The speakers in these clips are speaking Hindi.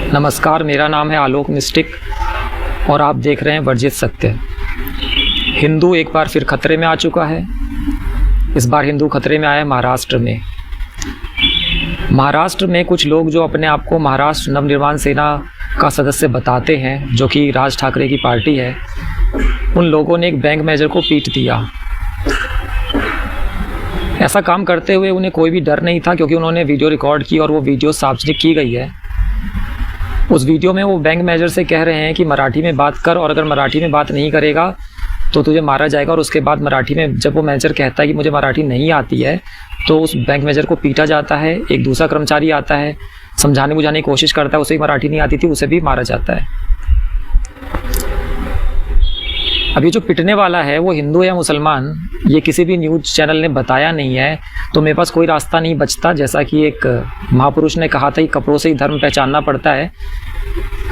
नमस्कार, मेरा नाम है आलोक मिस्टिक और आप देख रहे हैं वर्जित सत्य। हिंदू एक बार फिर खतरे में आ चुका है। इस बार हिंदू खतरे में आया है महाराष्ट्र में। महाराष्ट्र में कुछ लोग जो अपने आप को महाराष्ट्र नवनिर्माण सेना का सदस्य बताते हैं, जो कि राज ठाकरे की पार्टी है, उन लोगों ने एक बैंक मैनेजर को पीट दिया। ऐसा काम करते हुए उन्हें कोई भी डर नहीं था, क्योंकि उन्होंने वीडियो रिकॉर्ड की और वो वीडियो सार्वजनिक की गई है। उस वीडियो में वो बैंक मैनेजर से कह रहे हैं कि मराठी में बात कर, और अगर मराठी में बात नहीं करेगा तो तुझे मारा जाएगा। और उसके बाद मराठी में जब वो मैनेजर कहता है कि मुझे मराठी नहीं आती है, तो उस बैंक मैनेजर को पीटा जाता है। एक दूसरा कर्मचारी आता है, समझाने बुझाने की कोशिश करता है, उसे भी मराठी नहीं आती थी, उसे भी मारा जाता है। अभी जो पिटने वाला है वो हिंदू या मुसलमान, ये किसी भी न्यूज़ चैनल ने बताया नहीं है, तो मेरे पास कोई रास्ता नहीं बचता। जैसा कि एक महापुरुष ने कहा था कि कपड़ों से ही धर्म पहचानना पड़ता है,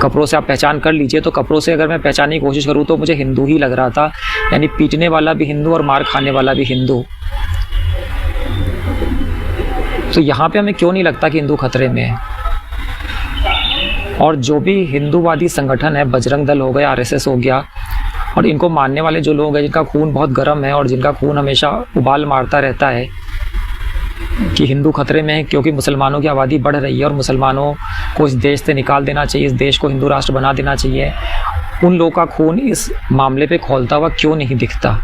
कपड़ों से आप पहचान कर लीजिए। तो कपड़ों से अगर मैं पहचानने की कोशिश करूँ तो मुझे हिंदू ही लग रहा था, यानी पीटने वाला भी हिंदू और मार खाने वाला भी हिंदू। तो यहाँ पे हमें क्यों नहीं लगता कि हिंदू खतरे में है? और जो भी हिंदूवादी संगठन है, बजरंग दल हो गया, आरएसएस हो गया, और इनको मानने वाले जो लोग हैं जिनका खून बहुत गर्म है और जिनका खून हमेशा उबाल मारता रहता है कि हिंदू खतरे में है क्योंकि मुसलमानों की आबादी बढ़ रही है और मुसलमानों को इस देश से निकाल देना चाहिए, इस देश को हिंदू राष्ट्र बना देना चाहिए, उन लोगों का खून इस मामले पे खौलता हुआ क्यों नहीं दिखता?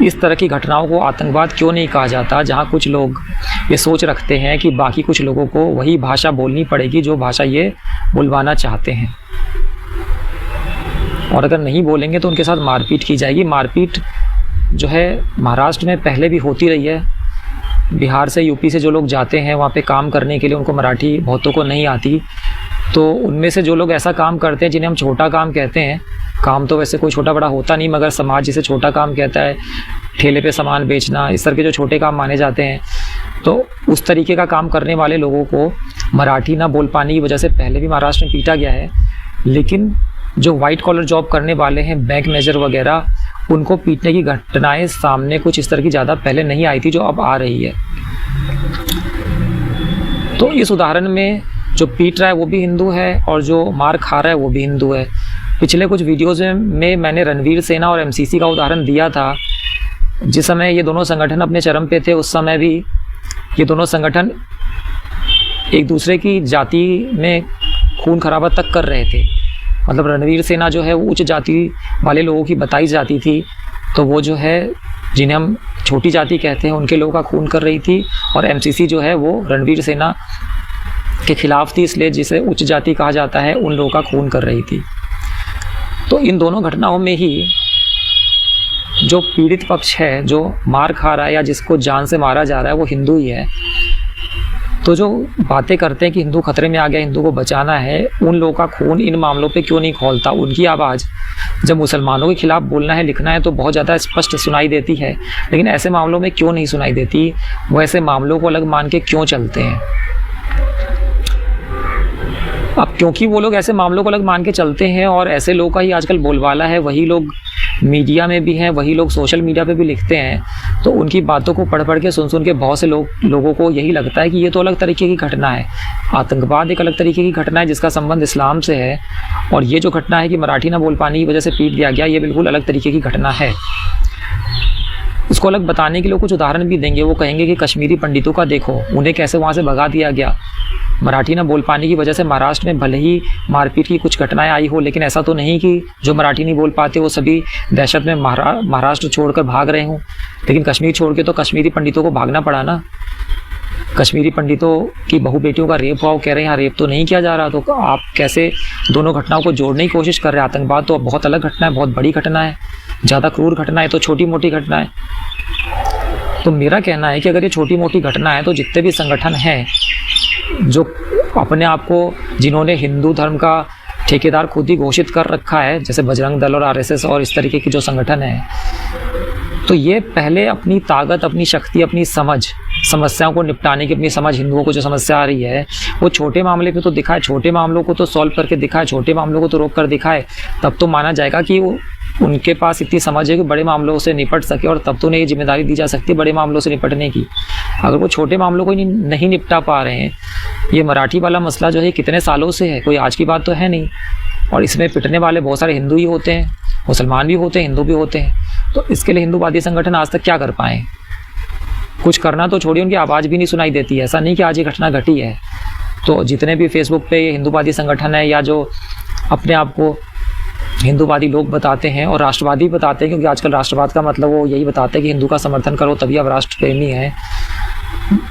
इस तरह की घटनाओं को आतंकवाद क्यों नहीं कहा जाता, जहाँ कुछ लोग ये सोच रखते हैं कि बाकी कुछ लोगों को वही भाषा बोलनी पड़ेगी जो भाषा ये बुलवाना चाहते हैं, और अगर नहीं बोलेंगे तो उनके साथ मारपीट की जाएगी। मारपीट जो है महाराष्ट्र में पहले भी होती रही है। बिहार से, यूपी से जो लोग जाते हैं वहाँ पे काम करने के लिए, उनको मराठी बहुतों को नहीं आती, तो उनमें से जो लोग ऐसा काम करते हैं जिन्हें हम छोटा काम कहते हैं, काम तो वैसे कोई छोटा बड़ा होता नहीं, मगर समाज जिसे छोटा काम कहता है, ठेले पे सामान बेचना, इस तरह के जो छोटे काम माने जाते हैं, तो उस तरीके का काम करने वाले लोगों को मराठी ना बोल पाने की वजह से पहले भी महाराष्ट्र में पीटा गया है। लेकिन जो वाइट कॉलर जॉब करने वाले हैं, बैंक मैनेजर वगैरह, उनको पीटने की घटनाएं सामने कुछ इस तरह की ज़्यादा पहले नहीं आई थी, जो अब आ रही है। तो इस उदाहरण में जो पीट रहा है वो भी हिंदू है और जो मार खा रहा है वो भी हिंदू है। पिछले कुछ वीडियोज़ में मैंने रणवीर सेना और एमसीसी का उदाहरण दिया था। जिस समय ये दोनों संगठन अपने चरम पे थे, उस समय भी ये दोनों संगठन एक दूसरे की जाति में खून खराबा तक कर रहे थे। मतलब रणवीर सेना जो है वो उच्च जाति वाले लोगों की बताई जाती थी, तो वो जो है जिन्हें हम छोटी जाति कहते हैं उनके लोगों का खून कर रही थी, और एमसीसी जो है वो रणवीर सेना के खिलाफ थी, इसलिए जिसे उच्च जाति कहा जाता है उन लोगों का खून कर रही थी। तो इन दोनों घटनाओं में ही जो पीड़ित पक्ष है, जो मार खा रहा है या जिसको जान से मारा जा रहा है, वो हिंदू ही है। तो जो बातें करते हैं कि हिंदू खतरे में आ गया, हिंदू को बचाना है, उन लोगों का खून इन मामलों पे क्यों नहीं खौलता? उनकी आवाज़ जब मुसलमानों के खिलाफ बोलना है, लिखना है, तो बहुत ज़्यादा स्पष्ट सुनाई देती है, लेकिन ऐसे मामलों में क्यों नहीं सुनाई देती? वो ऐसे मामलों को अलग मान के क्यों चलते हैं? अब क्योंकि वो लोग ऐसे मामलों को अलग मान के चलते हैं और ऐसे लोगों का ही आजकल बोलबाला है, वही लोग मीडिया में भी हैं, वही लोग सोशल मीडिया पे भी लिखते हैं, तो उनकी बातों को पढ़ पढ़ के, सुन सुन के बहुत से लोगों को यही लगता है कि ये तो अलग तरीके की घटना है। आतंकवाद एक अलग तरीके की घटना है जिसका संबंध इस्लाम से है, और ये जो घटना है कि मराठी ना बोल पाने की वजह से पीट दिया गया, ये बिल्कुल अलग तरीके की घटना है। इसको अलग बताने के लिए कुछ उदाहरण भी देंगे। वो कहेंगे कि कश्मीरी पंडितों का देखो, उन्हें कैसे वहाँ से भगा दिया गया। मराठी ना बोल पाने की वजह से महाराष्ट्र में भले ही मारपीट की कुछ घटनाएं आई हो, लेकिन ऐसा तो नहीं कि जो मराठी नहीं बोल पाते वो सभी दहशत में महाराष्ट्र छोड़कर भाग रहे हों। लेकिन कश्मीर छोड़ के तो कश्मीरी पंडितों को भागना पड़ा ना। कश्मीरी पंडितों की बहू बेटियों का रेप हुआ, वो कह रहे हैं यहाँ रेप तो नहीं किया जा रहा। तो आप कैसे दोनों घटनाओं को जोड़ने की कोशिश कर रहे हैं? आतंकवाद तो बहुत अलग घटना है, बहुत बड़ी घटना है, ज़्यादा क्रूर घटना है, तो छोटी मोटी घटना है। तो मेरा कहना है कि अगर ये छोटी मोटी घटना है, तो जितने भी संगठन हैं जो अपने आप को, जिन्होंने हिंदू धर्म का ठेकेदार खुद ही घोषित कर रखा है, जैसे बजरंग दल और आरएसएस और इस तरीके की जो संगठन है, तो ये पहले अपनी ताकत, अपनी शक्ति, अपनी समझ, समस्याओं को निपटाने की अपनी समझ, हिंदुओं को जो समस्या आ रही है वो छोटे मामले पे तो दिखाए, छोटे मामलों को तो सॉल्व करके दिखाए, छोटे मामलों को तो रोक कर दिखाए, तब तो माना जाएगा कि वो उनके पास इतनी समझ है कि बड़े मामलों से निपट सके, और तब तो उन्हें ये जिम्मेदारी दी जा सकती है बड़े मामलों से निपटने की। अगर वो छोटे मामलों को नहीं निपटा पा रहे हैं, ये मराठी वाला मसला जो है कितने सालों से है, कोई आज की बात तो है नहीं, और इसमें पिटने वाले बहुत सारे हिंदू ही होते हैं, मुसलमान भी होते हैं, हिंदू भी होते हैं। तो इसके लिए हिंदूवादी संगठन आज तक क्या कर पाए? कुछ करना तो छोड़िए, उनकी आवाज़ भी नहीं सुनाई देती है। ऐसा नहीं कि आज ये घटना घटी है। तो जितने भी फेसबुक पे हिंदूवादी संगठन है, या जो अपने आप को हिंदूवादी लोग बताते हैं और राष्ट्रवादी बताते हैं, क्योंकि आजकल राष्ट्रवाद का मतलब वो यही बताते हैं कि हिंदू का समर्थन करो तभी आप राष्ट्र प्रेमी हैं,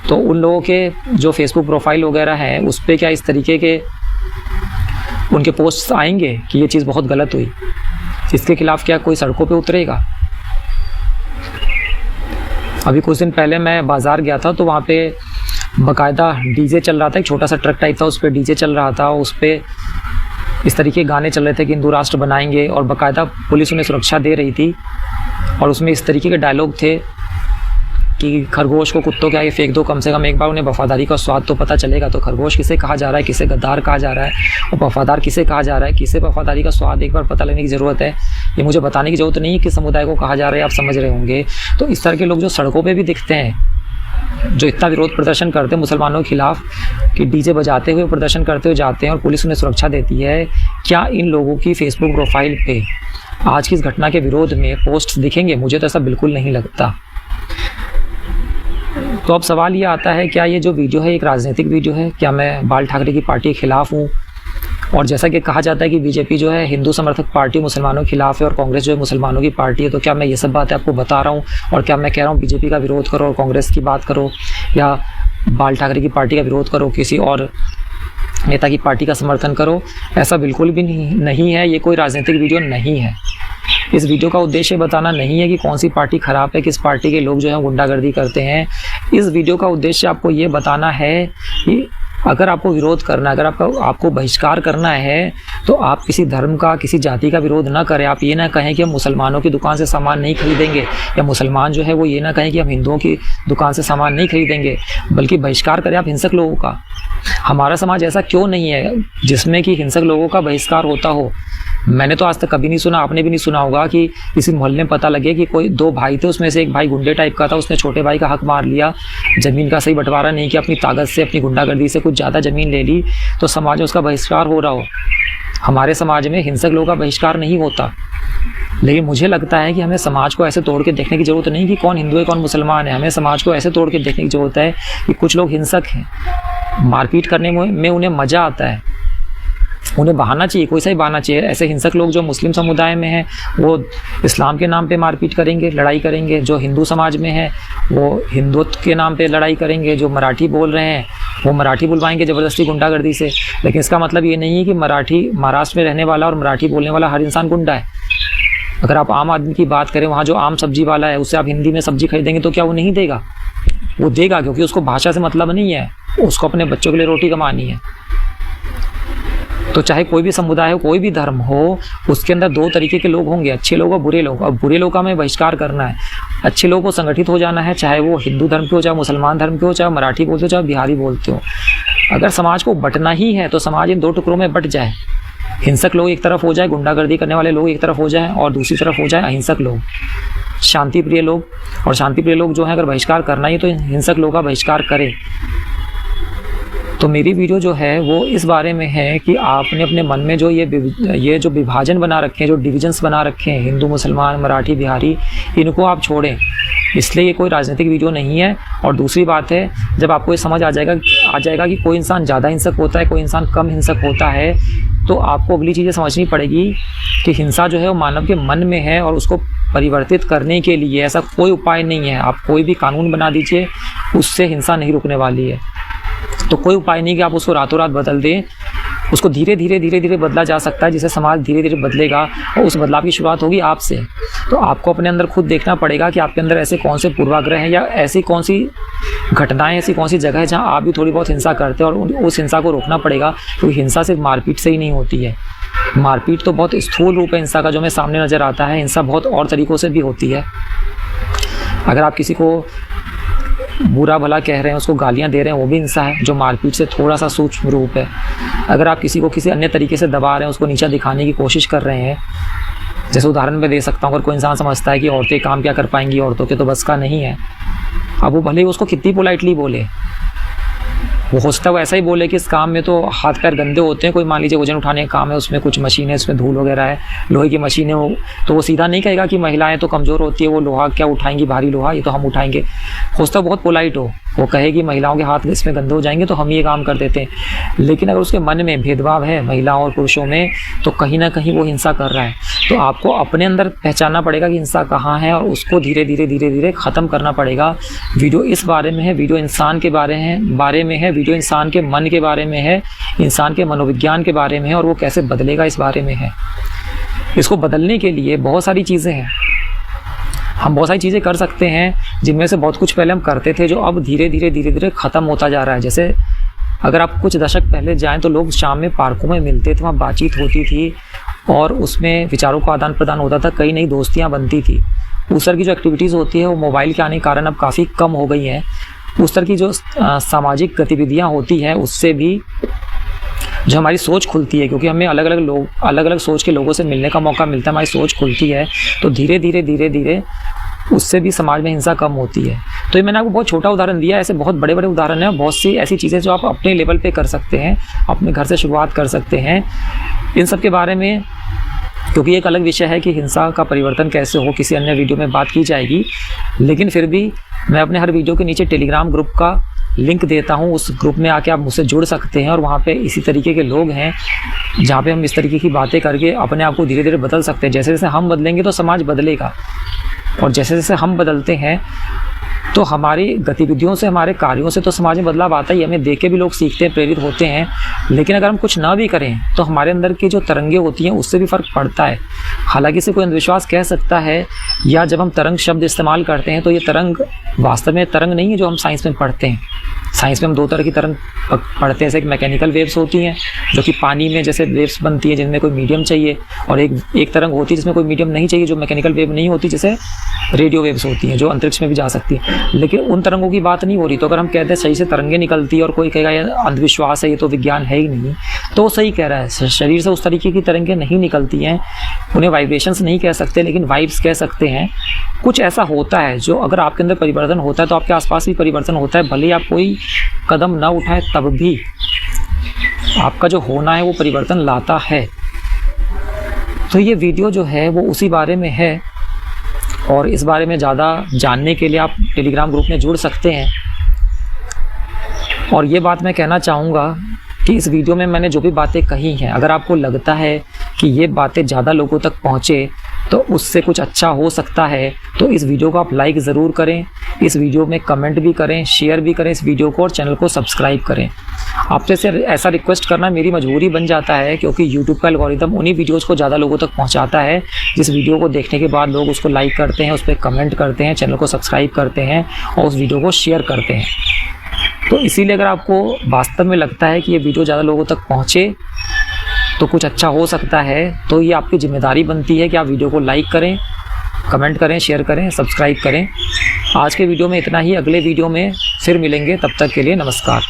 तो उन लोगों के जो फेसबुक प्रोफाइल वगैरह है उस पर क्या इस तरीके के उनके पोस्ट्स आएंगे कि ये चीज़ बहुत गलत हुई? इसके खिलाफ क्या कोई सड़कों पे उतरेगा? अभी कुछ दिन पहले मैं बाज़ार गया था, तो वहाँ पे बाकायदा डीजे चल रहा था, एक छोटा सा ट्रक टाइप था, उस पर डीजे चल रहा था, उस पर इस तरीके के गाने चल रहे थे कि हिंदू राष्ट्र बनाएंगे, और बाकायदा पुलिस उन्हें सुरक्षा दे रही थी, और उसमें इस तरीके के डायलॉग थे कि खरगोश को कुत्तों के आगे फेंक दो, कम से कम एक बार उन्हें वफादारी का स्वाद तो पता चलेगा। तो खरगोश किसे कहा जा रहा है, किसे गद्दार कहा जा रहा है, और वफादार किसे कहा जा रहा है, किसे वफादारी का स्वाद एक बार पता लगने की ज़रूरत है। ये मुझे बताने की ज़रूरत नहीं है कि समुदाय को कहा जा रहा है, आप समझ रहे होंगे। तो इस तरह के लोग जो सड़कों पर भी दिखते हैं, जो इतना विरोध प्रदर्शन करते हैं मुसलमानों के खिलाफ, कि डीजे बजाते हुए प्रदर्शन करते हुए जाते हैं और पुलिस उन्हें सुरक्षा देती है, क्या इन लोगों की फेसबुक प्रोफाइल पे आज की इस घटना के विरोध में पोस्ट्स दिखेंगे? मुझे तो ऐसा बिल्कुल नहीं लगता। तो अब सवाल ये आता है, क्या ये जो वीडियो है एक राजनीतिक वीडियो है? क्या मैं बाल ठाकरे की पार्टी के खिलाफ हूँ? और जैसा कि कहा जाता है कि बीजेपी जो है हिंदू समर्थक पार्टी, मुसलमानों के खिलाफ है, और कांग्रेस जो है मुसलमानों की पार्टी है, तो क्या मैं ये सब बातें आपको बता रहा हूँ और क्या मैं कह रहा हूँ बीजेपी का विरोध करो और कांग्रेस की बात करो, या बाल ठाकरे की पार्टी का विरोध करो, किसी और नेता की पार्टी का समर्थन करो? ऐसा बिल्कुल भी नहीं है। ये कोई राजनीतिक वीडियो नहीं है। इस वीडियो का उद्देश्य बताना नहीं है कि कौन सी पार्टी खराब है, किस पार्टी के लोग जो है गुंडागर्दी करते हैं। इस वीडियो का उद्देश्य आपको ये बताना है कि अगर आपको विरोध करना है, अगर आपको बहिष्कार करना है, तो आप किसी धर्म का, किसी जाति का विरोध ना करें। आप ये ना कहें कि हम मुसलमानों की दुकान से सामान नहीं खरीदेंगे, या मुसलमान जो है वो ये ना कहें कि हम हिंदुओं की दुकान से सामान नहीं खरीदेंगे, बल्कि बहिष्कार करें आप हिंसक लोगों का। हमारा समाज ऐसा क्यों नहीं है जिसमें कि हिंसक लोगों का बहिष्कार होता हो? मैंने तो आज तक कभी नहीं सुना, आपने भी नहीं सुना होगा कि किसी मोहल्ले में पता लगे कि कोई दो भाई थे, उसमें से एक भाई गुंडे टाइप का था, उसने छोटे भाई का हक मार लिया, ज़मीन का सही बंटवारा नहीं किया, अपनी ताकत से, अपनी गुंडागर्दी से कुछ ज़्यादा ज़मीन ले ली, तो समाज में उसका बहिष्कार हो रहा हो। हमारे समाज में हिंसक लोगों का बहिष्कार नहीं होता। लेकिन मुझे लगता है कि हमें समाज को ऐसे तोड़ के देखने की ज़रूरत नहीं कि कौन हिंदू है कौन मुसलमान है। हमें समाज को ऐसे तोड़ के देखने की ज़रूरत है कि कुछ लोग हिंसक हैं, मारपीट करने में उन्हें मज़ा आता है, उन्हें बहाना चाहिए, कोई सा ही बहाना चाहिए। ऐसे हिंसक लोग जो मुस्लिम समुदाय में हैं वो इस्लाम के नाम पे मारपीट करेंगे, लड़ाई करेंगे। जो हिंदू समाज में है वो हिंदुत्व के नाम पे लड़ाई करेंगे। जो मराठी बोल रहे हैं वो मराठी बुलवाएंगे ज़बरदस्ती, गुंडागर्दी से। लेकिन इसका मतलब ये नहीं है कि महाराष्ट्र में रहने वाला और मराठी बोलने वाला हर इंसान गुंडा है। अगर आप आम आदमी की बात करें, वहाँ जो आम सब्जी वाला है उससे आप हिंदी में सब्जी खरीदेंगे तो क्या वो नहीं देगा? वो देगा, क्योंकि उसको भाषा से मतलब नहीं है, उसको अपने बच्चों के लिए रोटी कमानी है। तो चाहे कोई भी समुदाय हो, कोई भी धर्म हो, उसके अंदर दो तरीके के लोग होंगे, अच्छे लोग और बुरे लोग। अब बुरे लोग का हमें बहिष्कार करना है, अच्छे लोगों को संगठित हो जाना है, चाहे वो हिंदू धर्म के हो, चाहे मुसलमान धर्म के हो, चाहे मराठी बोलते हो, चाहे बिहारी बोलते हो। अगर समाज को बंटना ही है तो समाज इन दो टुकड़ों में बंट जाए। हिंसक लोग एक तरफ हो जाए, गुंडागर्दी करने वाले लोग एक तरफ हो जाए, और दूसरी तरफ हो जाए अहिंसक लोग, शांति प्रिय लोग। और शांति प्रिय लोग जो है, अगर बहिष्कार करना ही तो हिंसक लोग का बहिष्कार करें। तो मेरी वीडियो जो है वो इस बारे में है कि आपने अपने मन में जो ये जो विभाजन बना रखे हैं, जो डिविजन्स बना रखे हैं, हिंदू मुसलमान मराठी बिहारी, इनको आप छोड़ें। इसलिए ये कोई राजनीतिक वीडियो नहीं है। और दूसरी बात है, जब आपको ये समझ आ जाएगा कि कोई इंसान ज़्यादा हिंसक होता है, कोई इंसान कम हिंसक होता है, तो आपको अगली चीज़ें समझनी पड़ेगी कि हिंसा जो है वो मानव के मन में है, और उसको परिवर्तित करने के लिए ऐसा कोई उपाय नहीं है। आप कोई भी कानून बना दीजिए, उससे हिंसा नहीं रुकने वाली है। तो कोई उपाय नहीं कि आप उसको रातों रात बदल दें। उसको धीरे धीरे बदला जा सकता है, जिससे समाज धीरे धीरे बदलेगा, और उस बदलाव की शुरुआत होगी आपसे। तो आपको अपने अंदर खुद देखना पड़ेगा कि आपके अंदर ऐसे कौन से पूर्वाग्रह हैं, या ऐसी कौन सी घटनाएं, ऐसी कौन सी जगह है जहां आप भी थोड़ी बहुत हिंसा करते हैं, और उस हिंसा को रोकना पड़ेगा। क्योंकि हिंसा सिर्फ मारपीट से ही नहीं होती है। मारपीट तो बहुत स्थूल रूप है हिंसा का जो हमें सामने नज़र आता है। हिंसा बहुत और तरीक़ों से भी होती है। अगर आप किसी को बुरा भला कह रहे हैं, उसको गालियां दे रहे हैं, वो भी हिंसा है, जो मारपीट से थोड़ा सा सूक्ष्म रूप है। अगर आप किसी को किसी अन्य तरीके से दबा रहे हैं, उसको नीचा दिखाने की कोशिश कर रहे हैं, जैसे उदाहरण मैं दे सकता हूँ, अगर कोई इंसान समझता है कि औरतें काम क्या कर पाएंगी, औरतों के तो बस का नहीं है, अब वो भले ही उसको कितनी पोलाइटली बोले, वो हो सकता है वो ऐसा ही बोले कि इस काम में तो हाथ पैर गंदे होते हैं, कोई मान लीजिए वजन उठाने का काम है, उसमें कुछ मशीन है, उसमें धूल वगैरह है, लोहे की मशीन है, वो तो वो सीधा नहीं कहेगा कि महिलाएं तो कमज़ोर होती है, वो लोहा क्या उठाएंगी, भारी लोहा, ये तो हम उठाएंगे। हो सकता है बहुत पोलाइट हो, वो कहेगी महिलाओं के हाथ इसमें गंदे हो जाएंगे तो हम ये काम कर देते हैं। लेकिन अगर उसके मन में भेदभाव है महिलाओं और पुरुषों में, तो कहीं ना कहीं वो हिंसा कर रहा है। तो आपको अपने अंदर पहचानना पड़ेगा कि हिंसा कहाँ है, और उसको धीरे धीरे ख़त्म करना पड़ेगा। वीडियो इस बारे में है, वीडियो इंसान के बारे में है, वीडियो इंसान के मन के बारे में है, इंसान के मनोविज्ञान के बारे में है, और वो कैसे बदलेगा इस बारे में है। इसको बदलने के लिए बहुत सारी चीज़ें हैं, हम बहुत सारी चीज़ें कर सकते हैं, जिनमें से बहुत कुछ पहले हम करते थे जो अब धीरे धीरे ख़त्म होता जा रहा है। जैसे अगर आप कुछ दशक पहले जाएं तो लोग शाम में पार्कों में मिलते थे, वहाँ बातचीत होती थी और उसमें विचारों का आदान प्रदान होता था, कई नई दोस्तियाँ बनती थी। उस तरह की जो एक्टिविटीज़ होती है वो मोबाइल के आने के कारण अब काफ़ी कम हो गई हैं। उस तरह की जो सामाजिक गतिविधियाँ होती हैं उससे भी जो हमारी सोच खुलती है, क्योंकि हमें अलग अलग सोच के लोगों से मिलने का मौका मिलता है, हमारी सोच खुलती है, तो धीरे धीरे उससे भी समाज में हिंसा कम होती है। तो ये मैंने आपको बहुत छोटा उदाहरण दिया, ऐसे बहुत बड़े बड़े उदाहरण हैं, बहुत सी ऐसी चीज़ें जो आप अपने लेवल पे कर सकते हैं, अपने घर से शुरुआत कर सकते हैं। इन सब के बारे में, क्योंकि एक अलग विषय है कि हिंसा का परिवर्तन कैसे हो, किसी अन्य वीडियो में बात की जाएगी, लेकिन फिर भी मैं अपने हर वीडियो के नीचे टेलीग्राम ग्रुप का लिंक देता हूँ। उस ग्रुप में आके आप मुझसे जुड़ सकते हैं और वहाँ पे इसी तरीके के लोग हैं जहाँ पे हम इस तरीके की बातें करके अपने आप को धीरे धीरे बदल सकते हैं। जैसे जैसे हम बदलेंगे तो समाज बदलेगा, और जैसे जैसे हम बदलते हैं तो हमारी गतिविधियों से, हमारे कार्यों से तो समाज में बदलाव आता ही, हमें देख के भी लोग सीखते हैं, प्रेरित होते हैं। लेकिन अगर हम कुछ ना भी करें तो हमारे अंदर की जो तरंगें होती हैं उससे भी फ़र्क पड़ता है। हालांकि इसे कोई अंधविश्वास कह सकता है, या जब हम तरंग शब्द इस्तेमाल करते हैं तो ये तरंग वास्तव में तरंग नहीं है जो हम साइंस में पढ़ते हैं। साइंस में हम दो तरह की तरंग पढ़ते हैं, जैसे एक मैकेनिकल वेव्स होती हैं जो कि पानी में जैसे वेव्स बनती है जिनमें कोई मीडियम चाहिए, और एक तरंग होती है जिसमें कोई मीडियम नहीं चाहिए, जो मैकेनिकल वेव नहीं होती, जैसे रेडियो वेव्स होती हैं जो अंतरिक्ष में भी जा सकती है। लेकिन उन तरंगों की बात नहीं हो रही। तो अगर हम कहते हैं सही से तरंगें निकलती है और कोई कहेगा ये अंधविश्वास है, ये तो विज्ञान है ही नहीं, तो वो सही कह रहा है। शरीर से उस तरीके की तरंगें नहीं निकलती हैं, उन्हें वाइब्रेशंस नहीं कह सकते लेकिन वाइब्स कह सकते हैं। कुछ ऐसा होता है जो अगर आपके अंदर परिवर्तन होता है तो आपके आसपास भी परिवर्तन होता है। भले ही आप कोई कदम ना उठाए तब भी आपका जो होना है वो परिवर्तन लाता है। तो ये वीडियो जो है वो उसी बारे में है, और इस बारे में ज़्यादा जानने के लिए आप टेलीग्राम ग्रुप में जुड़ सकते हैं। और ये बात मैं कहना चाहूँगा कि इस वीडियो में मैंने जो भी बातें कही हैं, अगर आपको लगता है कि ये बातें ज़्यादा लोगों तक पहुँचे तो उससे कुछ अच्छा हो सकता है, तो इस वीडियो को आप लाइक ज़रूर करें, इस वीडियो में कमेंट भी करें, शेयर भी करें इस वीडियो को, और चैनल को सब्सक्राइब करें। आपसे से ऐसा रिक्वेस्ट करना मेरी मजबूरी बन जाता है, क्योंकि यूट्यूब का एल्गोरिदम उन्हीं वीडियोज़ को ज़्यादा लोगों तक पहुँचाता है जिस वीडियो को देखने के बाद लोग उसको लाइक करते हैं, उस पर कमेंट करते हैं, चैनल को सब्सक्राइब करते हैं और उस वीडियो को शेयर करते हैं। तो इसीलिए अगर आपको वास्तव में लगता है कि ये वीडियो ज़्यादा लोगों तक पहुँचे तो कुछ अच्छा हो सकता है, तो ये आपकी जिम्मेदारी बनती है कि आप वीडियो को लाइक करें, कमेंट करें, शेयर करें, सब्सक्राइब करें। आज के वीडियो में इतना ही, अगले वीडियो में फिर मिलेंगे, तब तक के लिए नमस्कार।